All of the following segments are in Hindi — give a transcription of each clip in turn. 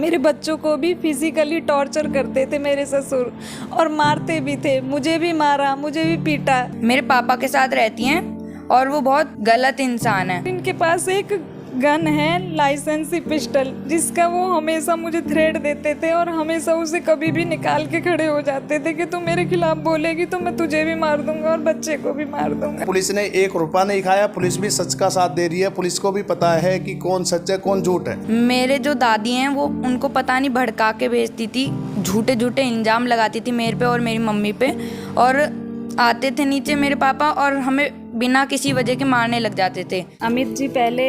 मेरे बच्चों को भी फिजिकली टॉर्चर करते थे मेरे ससुर, और मारते भी थे। मुझे भी मारा, मुझे भी पीटा। मेरे पापा के साथ रहती हैं और वो बहुत गलत इंसान है। इनके पास एक गन है, लाइसेंसी पिस्टल, जिसका वो हमेशा मुझे थ्रेट देते थे और हमेशा उसे कभी भी निकाल के खड़े हो जाते थे कि तू मेरे खिलाफ बोलेगी तो मैं तुझे भी मार दूंगा और बच्चे को भी मार दूंगा। पुलिस ने 1 रुपया नहीं खाया। पुलिस भी सच का साथ दे रही है। पुलिस को भी पता है कि कौन सच है कौन झूठ है। मेरे जो दादी हैं वो उनको पता नहीं भड़का के भेजती थी, झूठे झूठे इल्जाम लगाती थी मेरे पे और मेरी मम्मी पे, और आते थे नीचे मेरे पापा और हमें बिना किसी वजह के मारने लग जाते थे। अमित जी पहले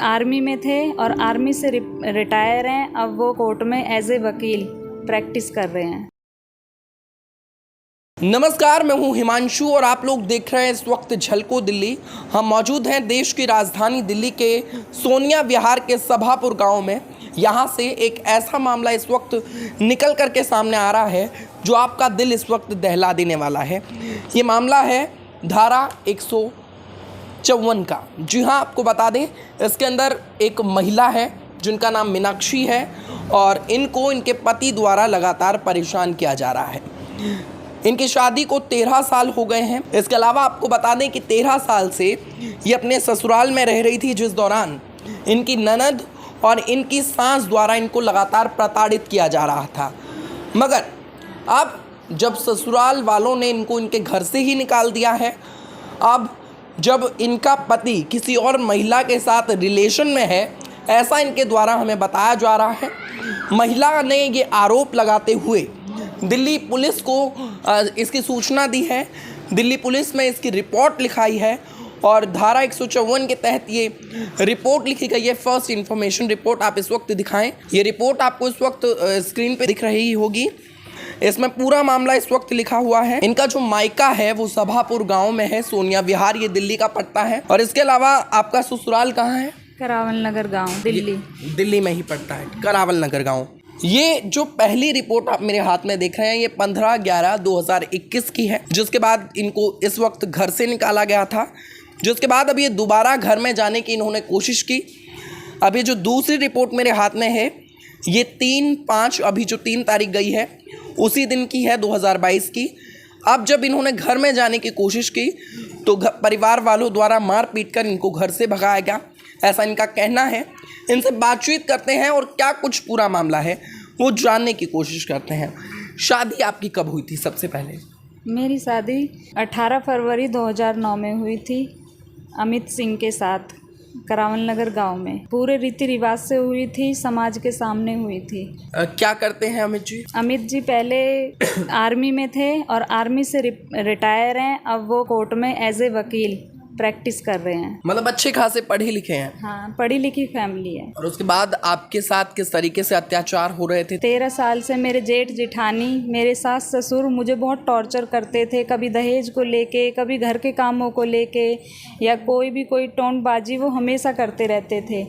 आर्मी में थे और आर्मी से रिटायर हैं। अब वो कोर्ट में एज ए वकील प्रैक्टिस कर रहे हैं। नमस्कार, मैं हूं हिमांशु और आप लोग देख रहे हैं इस वक्त झलको दिल्ली। हम मौजूद हैं देश की राजधानी दिल्ली के सोनिया विहार के सभापुर गांव में। यहां से एक ऐसा मामला इस वक्त निकल कर के सामने आ रहा है जो आपका दिल इस वक्त दहला देने वाला है। ये मामला है धारा 154 का। जी हाँ, आपको बता दें इसके अंदर एक महिला है जिनका नाम मीनाक्षी है और इनको इनके पति द्वारा लगातार परेशान किया जा रहा है। इनकी शादी को 13 साल हो गए हैं। इसके अलावा आपको बता दें कि 13 साल से ये अपने ससुराल में रह रही थी, जिस दौरान इनकी ननद और इनकी सास द्वारा इनको लगातार प्रताड़ित किया जा रहा था। मगर अब जब ससुराल वालों ने इनको इनके घर से ही निकाल दिया है, अब जब इनका पति किसी और महिला के साथ रिलेशन में है, ऐसा इनके द्वारा हमें बताया जा रहा है। महिला ने ये आरोप लगाते हुए दिल्ली पुलिस को इसकी सूचना दी है। दिल्ली पुलिस में इसकी रिपोर्ट लिखाई है और धारा 154 के तहत ये रिपोर्ट लिखी गई है। फर्स्ट इन्फॉर्मेशन रिपोर्ट आप इस वक्त दिखाएं। ये रिपोर्ट आपको इस वक्त स्क्रीन पे दिख रही होगी। इसमें पूरा मामला इस वक्त लिखा हुआ है। इनका जो मायका है वो सभापुर गांव में है, सोनिया विहार, ये दिल्ली का पड़ता है। और इसके अलावा आपका ससुराल कहाँ है? करावल नगर गांव, दिल्ली। दिल्ली में ही पड़ता है, करावल नगर गांव। ये जो पहली रिपोर्ट आप मेरे हाथ में देख रहे हैं ये 15/11/2021 की है, जिसके बाद इनको इस वक्त घर से निकाला गया था। जिसके बाद अब ये दोबारा घर में जाने की इन्होंने कोशिश की। अभी जो दूसरी रिपोर्ट मेरे हाथ में है ये 3/5, अभी जो 3 तारीख गई है उसी दिन की है, 2022 की। अब जब इन्होंने घर में जाने की कोशिश की तो परिवार वालों द्वारा मार पीट कर इनको घर से भगाया गया, ऐसा इनका कहना है। इनसे बातचीत करते हैं और क्या कुछ पूरा मामला है वो जानने की कोशिश करते हैं। शादी आपकी कब हुई थी? सबसे पहले मेरी शादी 18 फरवरी 2009 में हुई थी अमित सिंह के साथ, करावल नगर गांव में। पूरे रीति रिवाज से हुई थी, समाज के सामने हुई थी। क्या करते हैं अमित जी? अमित जी पहले आर्मी में थे और आर्मी से रिटायर हैं। अब वो कोर्ट में एज ए वकील प्रैक्टिस कर रहे हैं। मतलब अच्छे खासे पढ़े लिखे हैं? हाँ, पढ़ी लिखी फैमिली है। और उसके बाद आपके साथ किस तरीके से अत्याचार हो रहे थे? 13 साल से मेरे जेठ जेठानी, मेरे सास ससुर मुझे बहुत टॉर्चर करते थे। कभी दहेज को लेके, कभी घर के कामों को लेके, या कोई टोंटबाजी वो हमेशा करते रहते थे।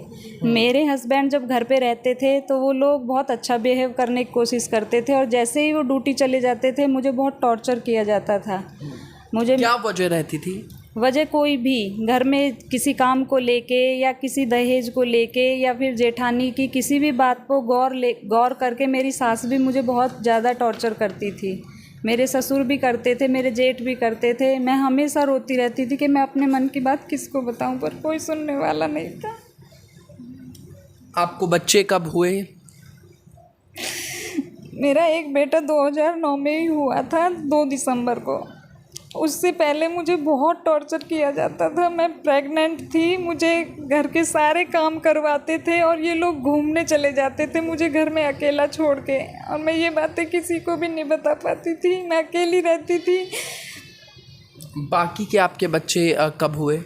मेरे हस्बैंड जब घर पे रहते थे तो वो लोग बहुत अच्छा बिहेव करने की कोशिश करते थे, और जैसे ही वो ड्यूटी चले जाते थे मुझे बहुत टॉर्चर किया जाता था। मुझे क्या वजह रहती थी? वजह कोई भी, घर में किसी काम को लेके या किसी दहेज को लेके या फिर जेठानी की किसी भी बात को गौर करके मेरी सास भी मुझे बहुत ज़्यादा टॉर्चर करती थी। मेरे ससुर भी करते थे, मेरे जेठ भी करते थे। मैं हमेशा रोती रहती थी कि मैं अपने मन की बात किसको बताऊं, पर कोई सुनने वाला नहीं था। आपको बच्चे कब हुए? मेरा एक बेटा 2009 में ही हुआ था, 2 दिसंबर को। उससे पहले मुझे बहुत टॉर्चर किया जाता था। मैं प्रेग्नेंट थी, मुझे घर के सारे काम करवाते थे और ये लोग घूमने चले जाते थे मुझे घर में अकेला छोड़ के, और मैं ये बातें किसी को भी नहीं बता पाती थी। मैं अकेली रहती थी। बाकी के आपके बच्चे कब हुए?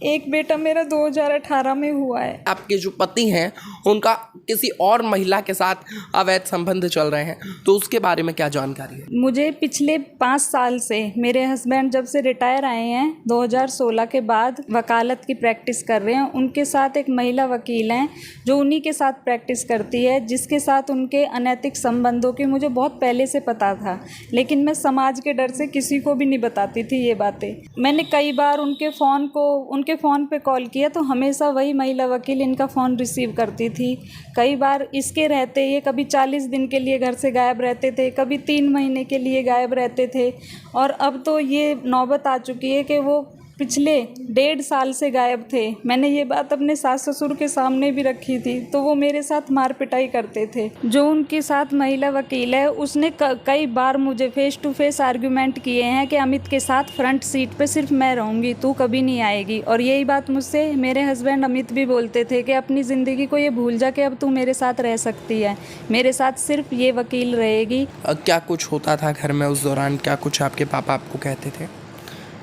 एक बेटा मेरा 2018 में हुआ है। आपके जो पति हैं उनका किसी और महिला के साथ अवैध संबंध चल रहे हैं, तो उसके बारे में क्या जानकारी है? मुझे पिछले 5 साल से, मेरे हस्बैंड जब से रिटायर आए हैं 2016 के बाद, वकालत की प्रैक्टिस कर रहे हैं। उनके साथ एक महिला वकील हैं जो उन्हीं के साथ प्रैक्टिस करती है, जिसके साथ उनके अनैतिक संबंधों की मुझे बहुत पहले से पता था, लेकिन मैं समाज के डर से किसी को भी नहीं बताती थी ये बातें। मैंने कई बार उनके फ़ोन को, उनके फ़ोन पे कॉल किया तो हमेशा वही महिला वकील इनका फ़ोन रिसीव करती थी। कई बार इसके रहते ये कभी 40 दिन के लिए घर से गायब रहते थे, कभी 3 महीने के लिए गायब रहते थे। और अब तो ये नौबत आ चुकी है कि वो पिछले 1.5 साल से गायब थे। मैंने ये बात अपने सास ससुर के सामने भी रखी थी तो वो मेरे साथ मार पिटाई करते थे। जो उनके साथ महिला वकील है उसने कई बार मुझे फेस टू फेस आर्ग्यूमेंट किए हैं कि अमित के साथ फ्रंट सीट पे सिर्फ मैं रहूँगी, तू कभी नहीं आएगी। और यही बात मुझसे मेरे हस्बैंड अमित भी बोलते थे कि अपनी ज़िंदगी को ये भूल जा कि अब तू मेरे साथ रह सकती है, मेरे साथ सिर्फ ये वकील रहेगी। क्या कुछ होता था घर में उस दौरान? क्या कुछ आपके पापा आपको कहते थे?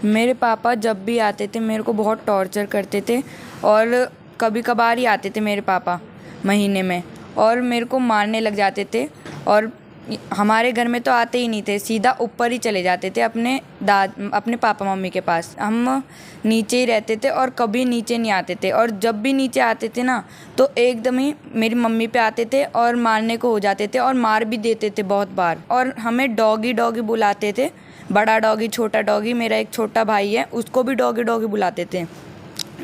मेरे पापा जब भी आते थे मेरे को बहुत टॉर्चर करते थे और कभी कभार ही आते थे मेरे पापा महीने में और मेरे को मारने लग जाते थे। और हमारे घर में तो आते ही नहीं थे, सीधा ऊपर ही चले जाते थे अपने पापा मम्मी के पास। हम नीचे ही रहते थे और कभी नीचे नहीं आते थे। और जब भी नीचे आते थे ना तो एकदम ही मेरी मम्मी पे आते थे और मारने को हो जाते थे और मार भी देते थे बहुत बार। और हमें डॉगी डॉगी बुलाते थे, बड़ा डॉगी छोटा डॉगी। मेरा एक छोटा भाई है उसको भी डॉगी डॉगी बुलाते थे।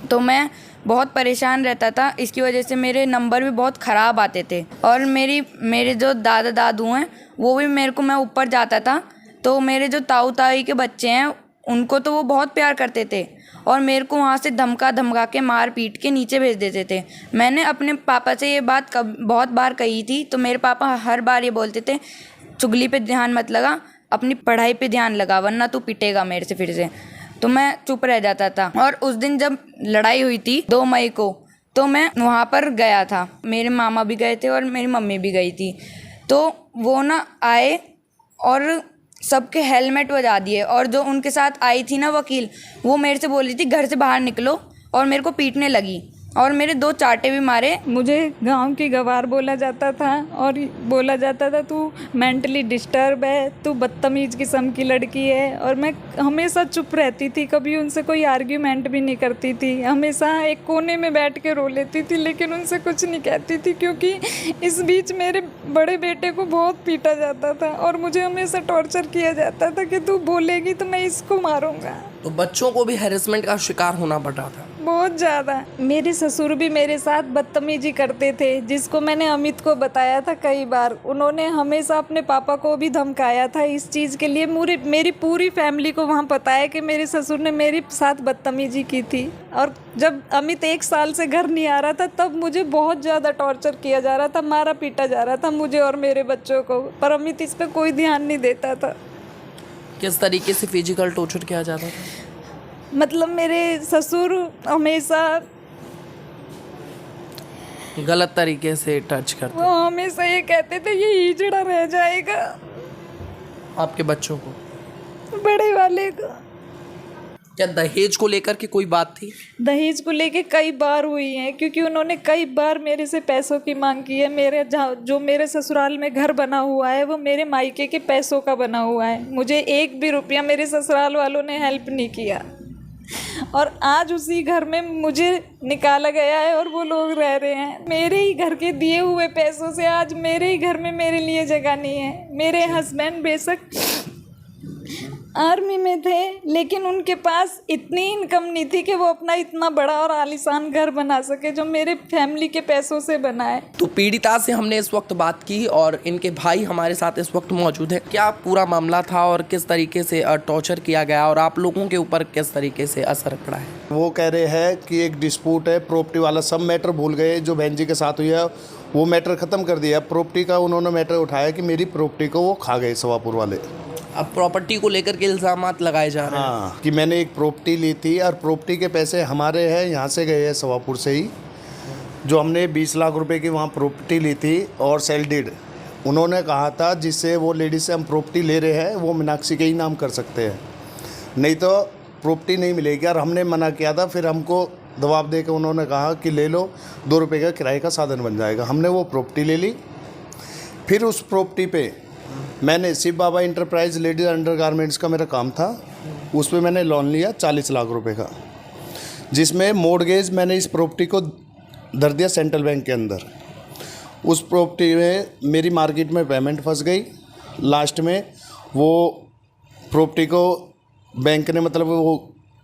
तो मैं बहुत परेशान रहता था, इसकी वजह से मेरे नंबर भी बहुत ख़राब आते थे। और मेरे जो दादा दादू हैं वो भी मेरे को, मैं ऊपर जाता था तो मेरे जो ताऊ ताई के बच्चे हैं उनको तो वो बहुत प्यार करते थे और मेरे को वहाँ से धमका के मार पीट के नीचे भेज देते थे। मैंने अपने पापा से ये बात बहुत बार कही थी तो मेरे पापा हर बार ये बोलते थे चुगली पे ध्यान मत लगा, अपनी पढ़ाई पे ध्यान लगा वरना तू पिटेगा मेरे से फिर से। तो मैं चुप रह जाता था। और उस दिन जब लड़ाई हुई थी 2 मई को तो मैं वहाँ पर गया था, मेरे मामा भी गए थे और मेरी मम्मी भी गई थी। तो वो ना आए और सबके हेलमेट बजा दिए और जो उनके साथ आई थी ना वकील वो मेरे से बोली थी घर से बाहर निकलो और मेरे को पीटने लगी और मेरे 2 चाटे भी मारे। मुझे गांव की गवार बोला जाता था और बोला जाता था तू मेंटली डिस्टर्ब है, तू बदतमीज़ किस्म की लड़की है। और मैं हमेशा चुप रहती थी, कभी उनसे कोई आर्ग्यूमेंट भी नहीं करती थी, हमेशा एक कोने में बैठ के रो लेती थी लेकिन उनसे कुछ नहीं कहती थी क्योंकि इस बीच मेरे बड़े बेटे को बहुत पीटा जाता था और मुझे हमेशा टॉर्चर किया जाता था कि तू बोलेगी तो मैं इसको मारूंगा। तो बच्चों को भी हैरेसमेंट का शिकार होना पड़ रहा था? बहुत ज़्यादा। मेरे ससुर भी मेरे साथ बदतमीजी करते थे जिसको मैंने अमित को बताया था कई बार। उन्होंने हमेशा अपने पापा को भी धमकाया था इस चीज़ के लिए। मेरी पूरी फैमिली को वहाँ पता है कि मेरे ससुर ने मेरे साथ बदतमीजी की थी। और जब अमित 1 साल से घर नहीं आ रहा था तब मुझे बहुत ज़्यादा टॉर्चर किया जा रहा था, मारा पीटा जा रहा था मुझे और मेरे बच्चों को, पर अमित इस पर कोई ध्यान नहीं देता था। किस तरीके से फिजिकल टॉर्चर किया जाता था? मतलब मेरे ससुर हमेशा गलत तरीके से टच करते? वो हमेशा ये कहते थे ये हीजड़ा रह जाएगा। आपके बच्चों को? बड़े वाले को। क्या दहेज को लेकर के कोई बात थी? दहेज को लेके कई बार हुई है क्योंकि उन्होंने कई बार मेरे से पैसों की मांग की है। जो मेरे ससुराल में घर बना हुआ है वो मेरे मायके के पैसों का बना हुआ है। मुझे 1 भी रुपया मेरे ससुराल वालों ने हेल्प नहीं किया और आज उसी घर में मुझे निकाला गया है और वो लोग रह रहे हैं। मेरे ही घर के दिए हुए पैसों से आज मेरे ही घर में मेरे लिए जगह नहीं है। मेरे हस्बैंड बेशक आर्मी में थे लेकिन उनके पास इतनी इनकम नहीं थी कि वो अपना इतना बड़ा और आलीशान घर बना सके जो मेरे फैमिली के पैसों से बना है। तो पीड़िता से हमने इस वक्त बात की और इनके भाई हमारे साथ इस वक्त मौजूद है। क्या पूरा मामला था और किस तरीके से टॉर्चर किया गया और आप लोगों के ऊपर किस तरीके से असर पड़ा है? वो कह रहे हैं कि एक डिस्प्यूट है प्रॉपर्टी वाला, सब मैटर भूल गए जो बहन जी के साथ हुई है वो मैटर ख़त्म कर दिया। प्रॉपर्टी का उन्होंने मैटर उठाया कि मेरी प्रॉपर्टी को वो खा गए सवापुर वाले। अब प्रॉपर्टी को लेकर के इल्ज़ामात लगाए जा रहे हैं। हाँ, कि मैंने एक प्रॉपर्टी ली थी और प्रॉपर्टी के पैसे हमारे हैं, यहाँ से गए हैं सवापुर से ही। जो हमने 20 लाख रुपए की वहाँ प्रॉपर्टी ली थी और सेल डीड उन्होंने कहा था जिससे वो लेडीज से हम प्रॉपर्टी ले रहे हैं वो मीनाक्षी के ही नाम कर सकते हैं, नहीं तो प्रॉपर्टी नहीं मिलेगी। और हमने मना किया था, फिर हमको दबाव दे के उन्होंने कहा कि ले लो, 2 रुपये का किराए का साधन बन जाएगा। हमने वो प्रॉपर्टी ले ली। फिर उस प्रॉपर्टी पे मैंने शिव बाबा इंटरप्राइज लेडीज अंडर गारमेंट्स का मेरा काम था, उस पर मैंने लोन लिया 40 लाख रुपए का, जिसमें मॉर्गेज मैंने इस प्रॉपर्टी को धर दिया सेंट्रल बैंक के अंदर। उस प्रॉपर्टी में मेरी मार्केट में पेमेंट फंस गई। लास्ट में वो प्रॉपर्टी को बैंक ने मतलब वो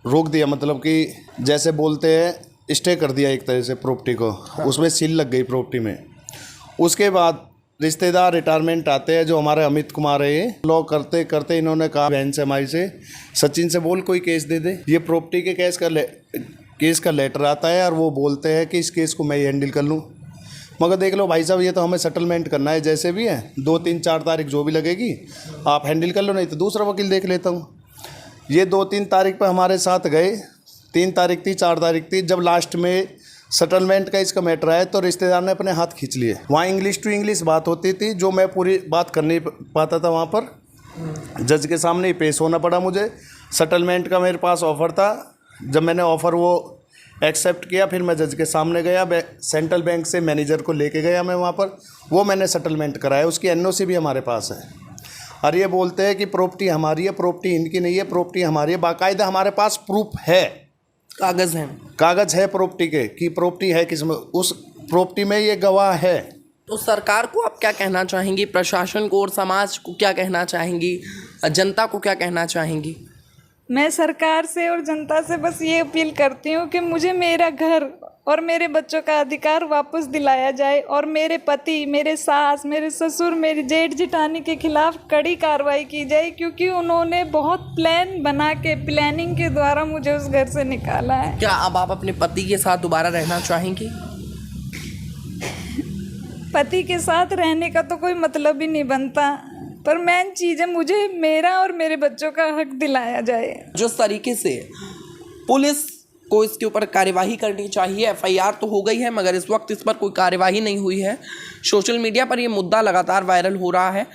रोक दिया, मतलब कि जैसे बोलते हैं स्टे कर दिया एक तरह से प्रॉपर्टी को। उसमें सील लग गई प्रॉपर्टी में। उसके बाद रिश्तेदार रिटायरमेंट आते हैं, जो हमारे अमित कुमार है, ये लॉ करते करते इन्होंने कहा बहन से हमारी से, सचिन से बोल कोई केस दे दे। ये प्रॉपर्टी के केस का लेटर आता है और वो बोलते हैं कि इस केस को मैं ही हैंडल कर लूँ। मगर देख लो भाई साहब, ये तो हमें सेटलमेंट करना है, जैसे भी है 2, 3, 4 तारीख जो भी लगेगी आप हैंडल कर लो, नहीं तो दूसरा वकील देख लेता हूँ। ये 2, 3 तारीख पर हमारे साथ गए, 3 तारीख थी, 4 तारीख थी। जब लास्ट में सेटलमेंट का इसका मैटर आया तो रिश्तेदार ने अपने हाथ खींच लिए। वहाँ इंग्लिश टू इंग्लिश बात होती थी, जो मैं पूरी बात कर नहीं पाता था। वहाँ पर जज के सामने ही पेश होना पड़ा मुझे। सेटलमेंट का मेरे पास ऑफ़र था। जब मैंने ऑफ़र वो एक्सेप्ट किया, फिर मैं जज के सामने गया, सेंट्रल बैंक से मैनेजर को लेके गया मैं वहाँ पर। वो मैंने सेटलमेंट कराया, उसकी एनओसी भी हमारे पास है। और ये बोलते हैं कि प्रॉपर्टी हमारी है, प्रॉपर्टी इनकी नहीं है, प्रॉपर्टी हमारी है। बाकायदा हमारे पास प्रूफ है, कागज़ हैं, कागज़ है प्रॉपर्टी के कि प्रॉपर्टी है किसमें, उस प्रॉपर्टी में ये गवाह है। तो सरकार को आप क्या कहना चाहेंगी, प्रशासन को और समाज को क्या कहना चाहेंगी, जनता को क्या कहना चाहेंगी? मैं सरकार से और जनता से बस ये अपील करती हूँ कि मुझे मेरा घर और मेरे बच्चों का अधिकार वापस दिलाया जाए, और मेरे पति, मेरे सास, मेरे ससुर, मेरी जेठ जिठानी के खिलाफ कड़ी कार्रवाई की जाए, क्योंकि उन्होंने बहुत प्लान बना के, प्लानिंग के द्वारा मुझे उस घर से निकाला है। क्या अब आप अपने पति के साथ दोबारा रहना चाहेंगी? पति के साथ रहने का तो कोई मतलब ही नहीं बनता, पर मेन चीज़ है मुझे मेरा और मेरे बच्चों का हक दिलाया जाए। जिस तरीके से पुलिस को इसके ऊपर कार्यवाही करनी चाहिए, एफआईआर तो हो गई है मगर इस वक्त इस पर कोई कार्यवाही नहीं हुई है। सोशल मीडिया पर ये मुद्दा लगातार वायरल हो रहा है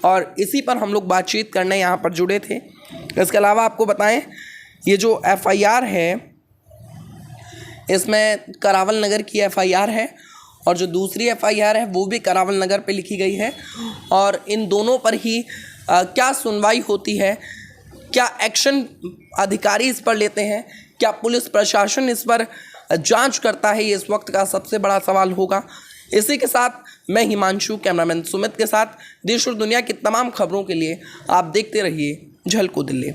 और इसी पर हम लोग बातचीत करने यहाँ पर जुड़े थे। इसके अलावा आपको बताएं, ये जो एफआईआर है इसमें करावल नगर की एफआईआर है और जो दूसरी एफआईआर है वो भी करावल नगर पे लिखी गई है। और इन दोनों पर ही क्या सुनवाई होती है, क्या एक्शन अधिकारी इस पर लेते हैं, क्या पुलिस प्रशासन इस पर जांच करता है, ये इस वक्त का सबसे बड़ा सवाल होगा। इसी के साथ मैं हिमांशु, कैमरामैन सुमित के साथ देश और दुनिया की तमाम खबरों के लिए आप देखते रहिए झलको दिल्ली।